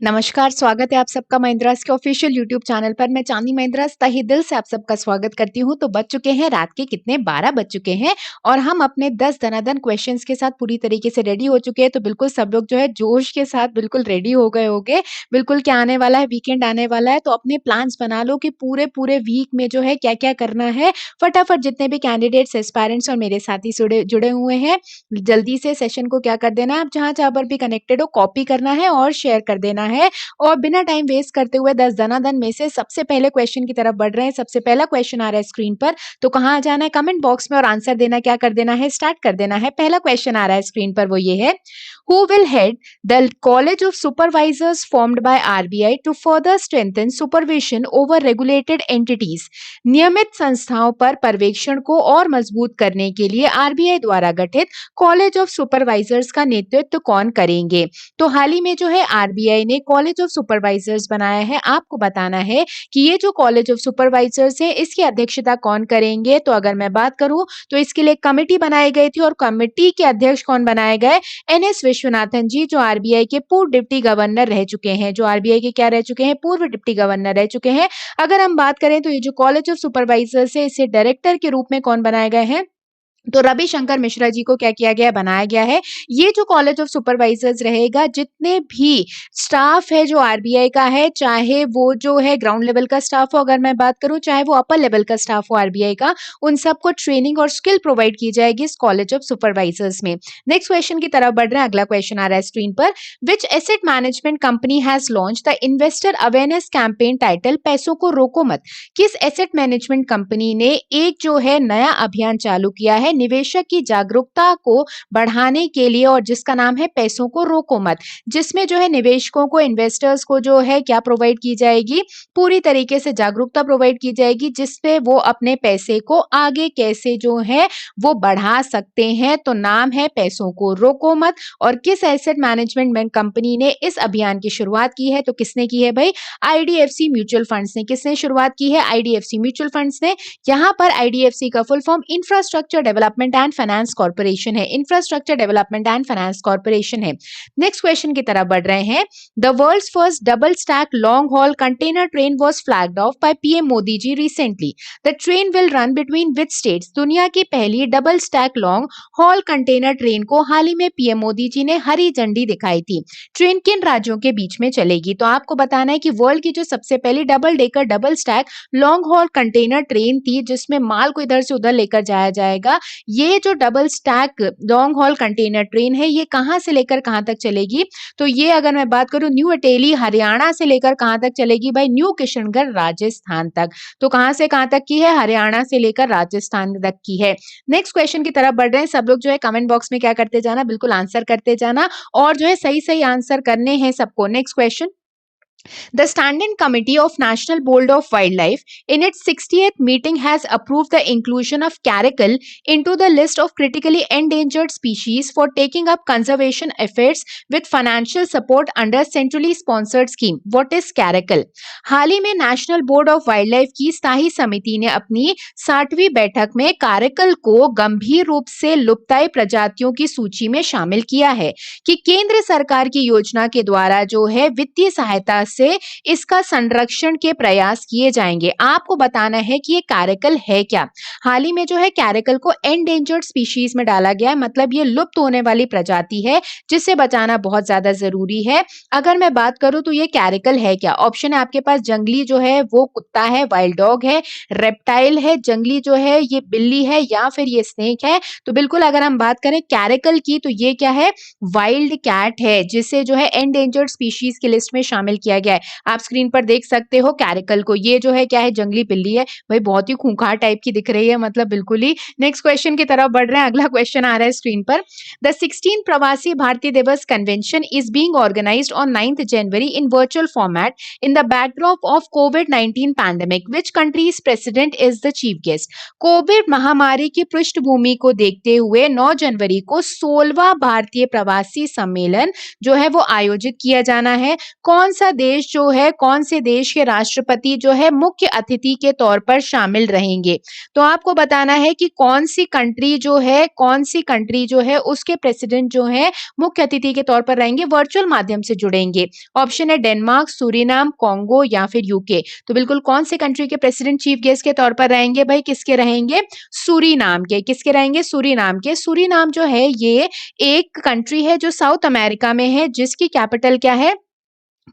नमस्कार, स्वागत है आप सबका महिंद्रास के ऑफिशियल यूट्यूब चैनल पर। मैं चांदी महिंद्रास तहे दिल से आप सबका स्वागत करती हूँ। तो बज चुके हैं रात के कितने 12 बज चुके हैं और हम अपने 10 दनादन क्वेश्चंस के साथ पूरी तरीके से रेडी हो चुके हैं। तो बिल्कुल सब लोग जो है जोश के साथ बिल्कुल रेडी हो गए होंगे। बिल्कुल क्या आने वाला है, वीकेंड आने वाला है, तो अपने प्लान्स बना लो कि पूरे वीक में जो है क्या-क्या करना है। फटाफट जितने भी कैंडिडेट्स, एस्पायरेंट्स और मेरे साथी जुड़े जुड़े हुए हैं, जल्दी से सेशन को क्या कर देना है, आप जहाँ-जहाँ पर भी कनेक्टेड हो कॉपी करना है और शेयर कर देना है। और बिना टाइम वेस्ट करते हुए 10 दनादन में से सबसे पहले क्वेश्चन की तरफ बढ़ रहे हैं। सबसे पहला क्वेश्चन आ रहा है स्क्रीन पर, तो कहाँ जाना है, कमेंट बॉक्स में और आंसर देना क्या कर देना है, स्टार्ट कर देना है। पहला क्वेश्चन आ रहा है स्क्रीन पर, वो ये है, who will head the college of supervisors formed by RBI to further strengthen supervision over regulated entities. नियमित संस्थाओं पर पर्यवेक्षण को और मजबूत करने के लिए आरबीआई द्वारा गठित कॉलेज ऑफ सुपरवाइजर्स का नेतृत्व कौन करेंगे। तो हाल ही में जो है आरबीआई ने कॉलेज ऑफ सुपरवाइजर्स बनाया है। आपको बताना है कि ये जो कॉलेज ऑफ सुपरवाइजर्स है इसकी अध्यक्षता कौन करेंगे। तो अगर मैं बात करूं तो इसके लिए कमेटी बनाई गई थी और कमेटी के अध्यक्ष कौन बनाए गए, एनएस विश्वनाथन जी, जो आरबीआई के पूर्व डिप्टी गवर्नर रह चुके हैं, जो आरबीआई के क्या रह चुके हैं, पूर्व डिप्टी गवर्नर रह चुके हैं। अगर हम बात करें तो ये जो कॉलेज ऑफ सुपरवाइजर्स है इसे डायरेक्टर के रूप में कौन बनाए गए हैं, तो रविशंकर मिश्रा जी को क्या किया गया है, बनाया गया है। ये जो कॉलेज ऑफ सुपरवाइजर्स रहेगा, जितने भी स्टाफ है जो आरबीआई का है, चाहे वो जो है ग्राउंड लेवल का स्टाफ हो, अगर मैं बात करूं, चाहे वो अपर लेवल का स्टाफ हो आरबीआई का, उन सबको ट्रेनिंग और स्किल प्रोवाइड की जाएगी इस कॉलेज ऑफ सुपरवाइजर्स में। नेक्स्ट क्वेश्चन की तरफ बढ़ रहे हैं। अगला क्वेश्चन आ रहा है स्क्रीन पर, which asset management company has launch the investor awareness campaign title पैसों को रोको मत। किस एसेट मैनेजमेंट कंपनी ने एक जो है नया अभियान चालू किया है निवेशक की जागरूकता को बढ़ाने के लिए, और जिसका नाम है पैसों को रोको मत, जिसमें जो है निवेशकों को, इन्वेस्टर्स को जो है क्या प्रोवाइड की जाएगी, पूरी तरीके से जागरूकता प्रोवाइड की जाएगी, जिसपे वो अपने पैसे को आगे कैसे जो है वो बढ़ा सकते हैं। तो नाम है पैसों को रोको मत। और किस एसेट मैनेजमेंट कंपनी ने इस अभियान की शुरुआत की है, तो किसने की है भाई, आईडीएफसी म्यूचुअल फंड्स ने। किसने शुरुआत की है, आईडीएफसी म्यूचुअल फंड्स ने। यहाँ पर आईडीएफसी का full form infrastructure development and finance corporation है, infrastructure development and finance corporation है। नेक्स्ट क्वेश्चन की तरफ बढ़ रहे हैं। The world's first double stack long haul container train was flagged off by PM Modi ji recently. The train will run between which states. दुनिया की पहली double stack long haul container train को हाल ही में पीएम मोदी जी ने हरी झंडी दिखाई थी। ट्रेन किन राज्यों के बीच में चलेगी। तो आपको बताना है कि वर्ल्ड की जो सबसे पहली double decker double stack long haul container train थी, जिसमें माल को इधर से उधर लेकर जाया जाएगा, ये जो double stack long haul container train है ये कहां से लेकर कहां तक चलेगी। तो ये अगर मैं बात करूं न्यू अटेली हरियाणा से लेकर कहां तक चलेगी भाई, न्यू किशनगढ़ राजस्थान तक। तो कहां से कहां तक की है, हरियाणा से लेकर राजस्थान तक की है। नेक्स्ट क्वेश्चन की तरफ बढ़ रहे हैं। सब लोग जो है कमेंट बॉक्स में क्या करते जाना, बिल्कुल आंसर करते जाना, और जो है सही सही आंसर करने हैं सबको। Next question, the Standing Committee of National Board of Wildlife in its 60th meeting has approved the inclusion of caracal into the list of critically endangered species for taking up conservation efforts with financial support under centrally sponsored scheme. What is caracal? हाल ही में national board of wild life की स्थायी समिति ने अपनी 60वीं बैठक में caracal को गंभीर रूप से लुप्ताई प्रजातियों की सूची में शामिल किया है कि केंद्र सरकार की योजना के द्वारा जो है वित्तीय सहायता से इसका संरक्षण के प्रयास किए जाएंगे। आपको बताना है कि ये कैरेकल है क्या। हाल ही में जो है कैरेकल को एंडेंजर्ड स्पीशीज में डाला गया है, मतलब ये लुप्त होने वाली प्रजाति है जिसे बचाना बहुत ज्यादा जरूरी है। अगर मैं बात करूं तो ये कैरेकल है क्या, ऑप्शन है आपके पास, जंगली जो है वो कुत्ता है, वाइल्ड डॉग है, रेप्टाइल है, जंगली जो है ये बिल्ली है, या फिर ये स्नेक है। तो बिल्कुल अगर हम बात करें कैरेकल की तो ये क्या है, वाइल्ड कैट है, जिसे जो है एंडेंजर्ड स्पीशीज की लिस्ट में शामिल किया गया है। आप स्क्रीन पर देख सकते हो कैरेकल को, ये जो है क्या है, जंगली बिल्ली है भाई, बहुत ही खूंखार टाइप की दिख रही है, मतलब बिल्कुल ही। नेक्स्ट क्वेश्चन की तरफ बढ़ रहे हैं। अगला क्वेश्चन आ रहा है स्क्रीन पर, the 16 Pravasi Bharatiya Divas convention is being organised on 9th January in virtual format in the backdrop of कोविड-19 pandemic. Which country's president is the chief guest. Covid महामारी की पृष्ठभूमि को देखते हुए 9 जनवरी को 16वां भारतीय प्रवासी सम्मेलन जो है वो आयोजित किया जाना है। कौन सा देश जो है, कौन से देश के राष्ट्रपति जो है मुख्य अतिथि के तौर पर शामिल रहेंगे। तो आपको बताना है कि कौन सी कंट्री जो है उसके प्रेसिडेंट जो है मुख्य अतिथि के तौर पर रहेंगे, वर्चुअल माध्यम से जुड़ेंगे। ऑप्शन है डेनमार्क, सूरीनाम, कॉन्गो या फिर यूके। तो बिल्कुल कौन से कंट्री के प्रेसिडेंट चीफ गेस्ट के तौर पर रहेंगे भाई, किसके रहेंगे, सूरीनाम के। किसके रहेंगे, सूरीनाम के। सूरीनाम जो है ये एक कंट्री है जो साउथ अमेरिका में है, जिसकी कैपिटल क्या है,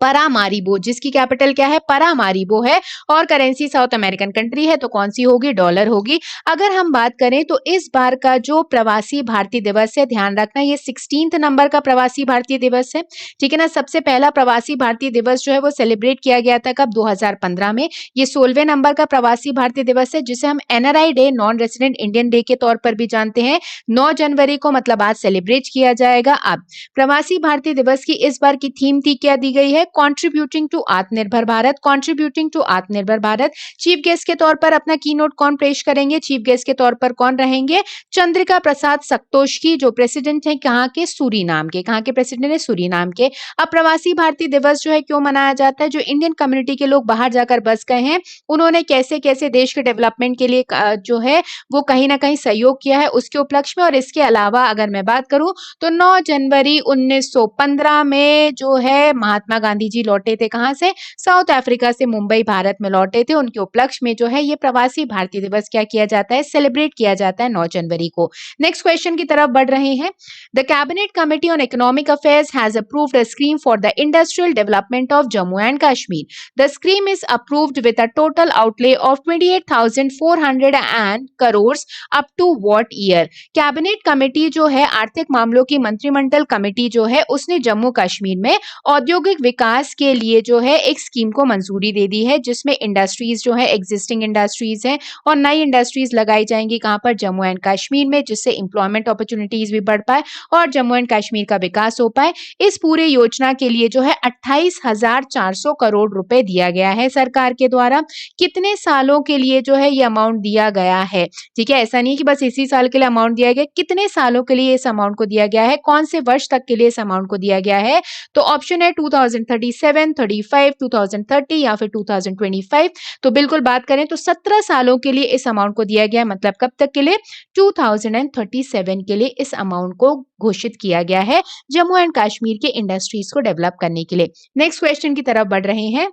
परामारिबो। जिसकी कैपिटल क्या है, परामारिबो है, और करेंसी साउथ अमेरिकन कंट्री है, तो कौन सी होगी, डॉलर होगी। अगर हम बात करें तो इस बार का जो प्रवासी भारतीय दिवस है, ध्यान रखना ये 16th नंबर का प्रवासी भारतीय दिवस है, ठीक है ना। सबसे पहला प्रवासी भारतीय दिवस जो है वो सेलिब्रेट किया गया था कब, 2015 में। ये 16वें नंबर का प्रवासी भारतीय दिवस है, जिसे हम NRI day, non resident Indian day के तौर पर भी जानते हैं। 9 जनवरी को मतलब आज सेलिब्रेट किया जाएगा। अब प्रवासी भारतीय दिवस की इस बार की थीम थी, क्या दी गई है, कंट्रीब्यूटिंग टू आत्मनिर्भर भारत। कंट्रीब्यूटिंग टू आत्मनिर्भर भारत। चीफ गेस्ट के तौर पर अपना की नोट कौन पेश करेंगे, चीफ गेस्ट के तौर पर कौन रहेंगे, चंद्रिका प्रसाद सक्तोषी, जो प्रेसिडेंट है कहाँ के, सूरीनाम के। कहाँ के प्रेसिडेंट है, सूरीनाम के। अब प्रवासी भारतीय दिवस जो है क्यों मनाया जाता है, जो इंडियन कम्युनिटी के लोग बाहर जाकर बस गए हैं, उन्होंने कैसे कैसे देश के डेवलपमेंट के लिए जो है वो कहीं ना कहीं सहयोग किया है, उसके उपलक्ष्य में। और इसके अलावा अगर मैं बात करूं तो 9 जनवरी 1915 में जो है महात्मा गांधी जी लौटे थे, कहां से, साउथ अफ्रीका से मुंबई भारत में लौटे थे। उनके उपलक्ष्य में जो है ये प्रवासी भारतीय दिवस क्या किया जाता है, सेलिब्रेट किया जाता है 9 जनवरी को। नेक्स्ट क्वेश्चन की तरफ बढ़ रहे हैं। The cabinet committee on economic affairs has approved a scheme for the industrial development of Jammu and Kashmir. The scheme is approved with a total outlay of 28,400 crores up to what year. Cabinet committee जो है, आर्थिक मामलों की मंत्रिमंडल committee जो है, उसने जम्मू कश्मीर में औद्योगिक विकास के लिए जो है एक स्कीम को मंजूरी दे दी है, जिसमें इंडस्ट्रीज जो है, एग्जिस्टिंग इंडस्ट्रीज हैं और नई इंडस्ट्रीज लगाई जाएंगी, कहां पर, जम्मू एंड कश्मीर में, जिससे एम्प्लॉयमेंट अपॉर्चुनिटीज भी बढ़ पाए और जम्मू एंड कश्मीर का विकास हो पाए। इस पूरे योजना के लिए जो है 28,400 करोड़ रुपए दिया गया है सरकार के द्वारा। कितने सालों के लिए जो है ये अमाउंट दिया गया है, ठीक है, ऐसा नहीं कि बस इसी साल के लिए अमाउंट दिया गया, कितने सालों के लिए इस अमाउंट को दिया गया है, कौन से वर्ष तक के लिए इस अमाउंट को दिया गया है। तो ऑप्शन है 2037, 35, 2030 या फिर 2025। तो बिल्कुल बात करें तो 17 सालों के लिए इस अमाउंट को दिया गया है, मतलब कब तक के लिए, 2037 के लिए इस अमाउंट को घोषित किया गया है जम्मू एंड कश्मीर के इंडस्ट्रीज को डेवलप करने के लिए। नेक्स्ट क्वेश्चन की तरफ बढ़ रहे हैं।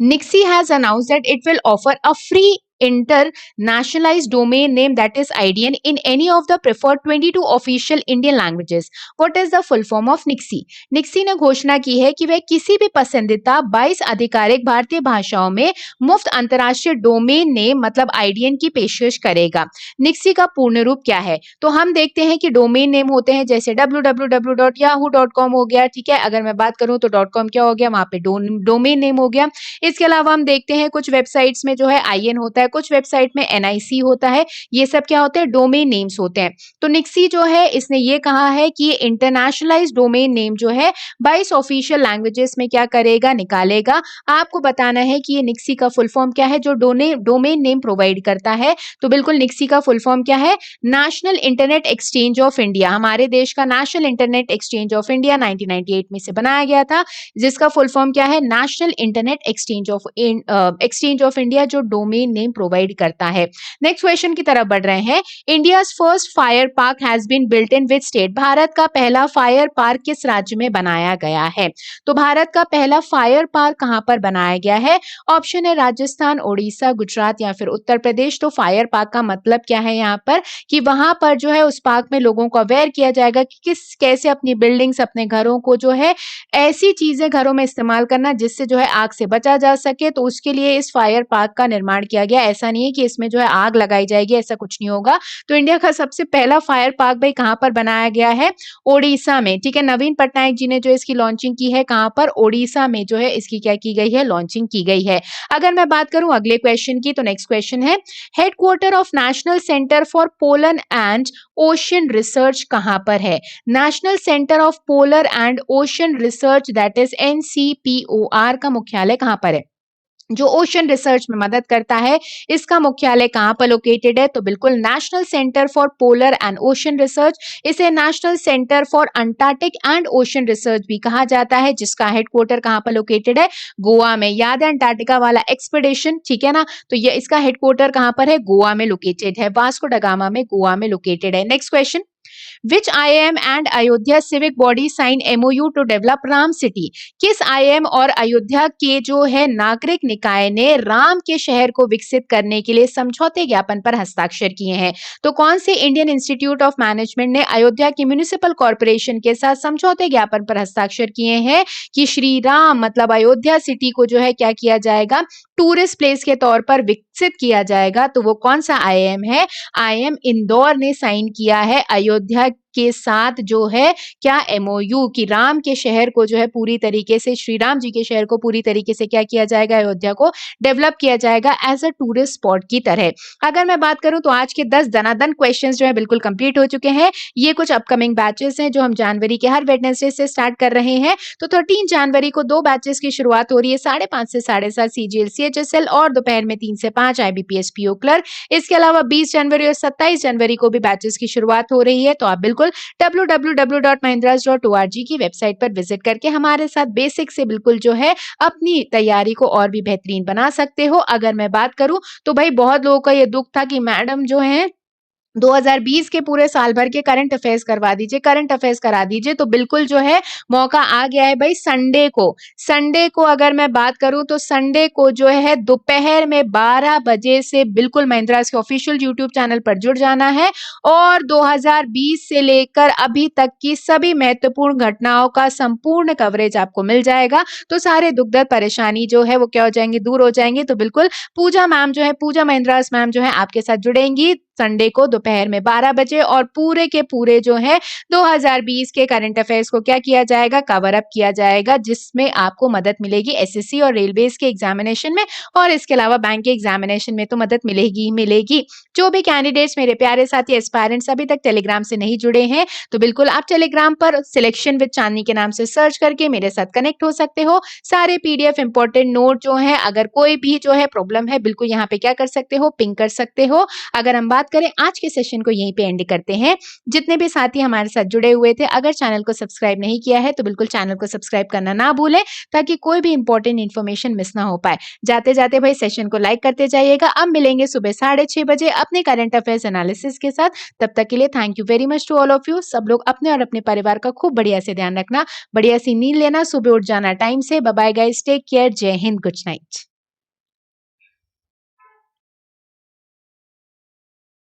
Nixie has announced that it will offer a free internationalized domain name, that is IDN, in any of the preferred 22 official Indian languages. What is the full form of Nixie? Nixie ने घोषणा की है कि वह किसी भी पसंदीदा 22 आधिकारिक भारतीय भाषाओं में मुफ्त अंतर्राष्ट्रीय डोमेन नेम मतलब IDN की पेशकश करेगा। Nixie का पूर्ण रूप क्या है? तो हम देखते हैं कि डोमेन नेम होते हैं जैसे www.yahoo.com हो गया, ठीक है। अगर मैं बात करूं तो .com क्या हो गया, वहां पे डोमेन नेम हो गया। इसके अलावा हम देखते हैं कुछ वेबसाइट्स में जो है IN होता है, कुछ वेबसाइट में NIC होता है, ये सब क्या होते हैं, डोमेन नेम्स होते हैं। तो निक्सी जो है इसने ये कहा है कि ये इंटरनेशनलाइज्ड डोमेन नेम जो है 22 ऑफिशियल लैंग्वेजेस में क्या करेगा, निकालेगा। आपको बताना है कि ये निक्सी का फुल फॉर्म क्या है जो डोमेन नेम प्रोवाइड करता है। तो बिल्कुल निक्सी का फुल फॉर्म क्या है, national internet exchange of India. हमारे देश का national internet exchange of India 1998 में से बनाया गया था, जिसका फुल फॉर्म क्या है, national internet exchange of India, जो डोमेन नेम प्रोवाइड करता है। नेक्स्ट क्वेश्चन की तरफ बढ़ रहे हैं। India's first fire park has been built in which state. भारत का पहला फायर पार्क किस राज्य में बनाया गया है। तो भारत का पहला फायर पार्क कहां पर बनाया गया है। ऑप्शन है राजस्थान, ओडिशा, गुजरात या फिर उत्तर प्रदेश। तो फायर पार्क का मतलब क्या है यहाँ पर, कि वहां पर जो है उस पार्क में लोगों को अवेयर किया जाएगा कि कैसे अपनी बिल्डिंग्स, अपने घरों को जो है ऐसी चीजें घरों में इस्तेमाल करना जिससे जो है आग से बचा जा सके। तो उसके लिए इस फायर पार्क का निर्माण किया गया। ऐसा नहीं है कि इसमें जो है आग लगाई जाएगी, ऐसा कुछ नहीं होगा। तो इंडिया का सबसे पहला फायर पार्क भाई कहां पर बनाया गया है, ओडिशा में, ठीक है। नवीन पटनायक जी ने जो इसकी लॉन्चिंग की है, कहां पर, ओडिशा में जो है इसकी क्या की गई है, लॉन्चिंग की गई है। अगर मैं बात करूं अगले क्वेश्चन की, तो नेक्स्ट क्वेश्चन है, headquarter of national centre for polar and ocean research कहां पर है। National centre of polar and ocean research that is NCPOR का मुख्यालय कहां पर है। जो ओशन रिसर्च में मदद करता है, इसका मुख्यालय कहाँ पर लोकेटेड है? तो बिल्कुल national centre for polar and ocean research, इसे national centre for Antarctic and ocean research भी कहा जाता है, जिसका हेडक्वार्टर कहाँ पर लोकेटेड है? गोवा में। याद है अंटार्कटिका वाला एक्सपीडिशन, ठीक है ना? तो ये इसका हेडक्वार्टर कहाँ पर है? गोवा में लोकेटेड है, वास्को ड गामा में गोवा में लोकेटेड है। Next question, Which IIM and Ayodhya civic body sign MOU to develop Ram City? किस IIM और अयोध्या के जो है नागरिक निकाय ने राम के शहर को विकसित करने के लिए समझौते ज्ञापन पर हस्ताक्षर किए हैं? तो कौन से इंडियन इंस्टीट्यूट ऑफ मैनेजमेंट ने अयोध्या की म्युनिसिपल कॉर्पोरेशन के साथ समझौते ज्ञापन पर हस्ताक्षर किए हैं कि श्री राम मतलब अयोध्या सिटी को जो है क्या किया जाएगा? टूरिस्ट प्लेस के तौर पर विकसित किया जाएगा। तो वो कौन सा आईएम है? आईएम इंदौर ने साइन किया है अयोध्या के साथ जो है क्या एमओयू कि राम के शहर को जो है पूरी तरीके से, श्री राम जी के शहर को पूरी तरीके से क्या किया जाएगा? अयोध्या को डेवलप किया जाएगा एज अ टूरिस्ट स्पॉट की तरह। अगर मैं बात करूं तो आज के 10 दनादन क्वेश्चंस जो है बिल्कुल कंप्लीट हो चुके हैं। ये कुछ अपकमिंग बैचेस हैं जो हम जनवरी के हर वेडनेसडे से स्टार्ट कर रहे हैं। तो 13 जनवरी को 2 बैचेस की शुरुआत हो रही है, 5:30 से 7:30 सीजीएल CHSL और दोपहर में 3 से 5 IBPS PO क्लर्क। इसके अलावा 20 जनवरी और 27 जनवरी को भी बैचेस की शुरुआत हो रही है। तो आप बिल्कुल www.mahindras.org की वेबसाइट पर विजिट करके हमारे साथ बेसिक से बिल्कुल जो है अपनी तैयारी को और भी बेहतरीन बना सकते हो। अगर मैं बात करूं तो भाई बहुत लोगों का ये दुख था कि मैडम जो है 2020 के पूरे साल भर के करंट अफेयर्स करवा दीजिए, करंट अफेयर्स करा दीजिए। तो बिल्कुल जो है मौका आ गया है भाई संडे को। संडे को अगर मैं बात करूं तो संडे को जो है दोपहर में 12 बजे से बिल्कुल महिंद्रास के ऑफिशियल यूट्यूब चैनल पर जुड़ जाना है और 2020 से लेकर अभी तक की सभी महत्वपूर्ण घटनाओं का संपूर्ण कवरेज आपको मिल जाएगा। तो सारे दुख दर्द परेशानी जो है वो क्या हो जाएंगे? दूर हो जाएंगे। तो बिल्कुल पूजा मैम जो है, पूजा महिंद्रास मैम जो है आपके साथ जुड़ेंगी संडे को दोपहर में 12 बजे और पूरे के पूरे जो है 2020 के करंट अफेयर्स को क्या किया जाएगा? कवर अप किया जाएगा, जिसमें आपको मदद मिलेगी एसएससी और रेलवेज के एग्जामिनेशन में और इसके अलावा बैंक के एग्जामिनेशन में तो मदद मिलेगी ही मिलेगी। जो भी कैंडिडेट्स मेरे प्यारे साथी एस्पायरेंट्स अभी तक टेलीग्राम से नहीं जुड़े हैं तो बिल्कुल आप टेलीग्राम पर सिलेक्शन विद चांदनी के नाम से सर्च करके मेरे साथ कनेक्ट हो सकते हो। सारे पीडीएफ इंपॉर्टेंट नोट जो है, अगर कोई भी जो है प्रॉब्लम है बिल्कुल यहाँ पे क्या कर सकते हो? पिंग कर सकते हो। अगर हम बात करें आज के सेशन को यहीं पे एंड करते हैं। जितने भी साथी हमारे साथ जुड़े हुए थे, अगर चैनल को सब्सक्राइब नहीं किया है तो बिल्कुल चैनल को सब्सक्राइब करना ना भूलें ताकि कोई भी इंपॉर्टेंट इन्फॉर्मेशन मिस ना हो पाए। जाते जाते भाई सेशन को लाइक करते जाइएगा। अब मिलेंगे सुबह 6:30 बजे अपने करंट अफेयर्स एनालिसिस के साथ। तब तक के लिए thank you very much to all of you. सब लोग अपने और अपने परिवार का खूब बढ़िया से ध्यान रखना, बढ़िया सी नींद लेना, सुबह उठ जाना टाइम से। Bye bye guys, take care, जय हिंद, गुड नाइट।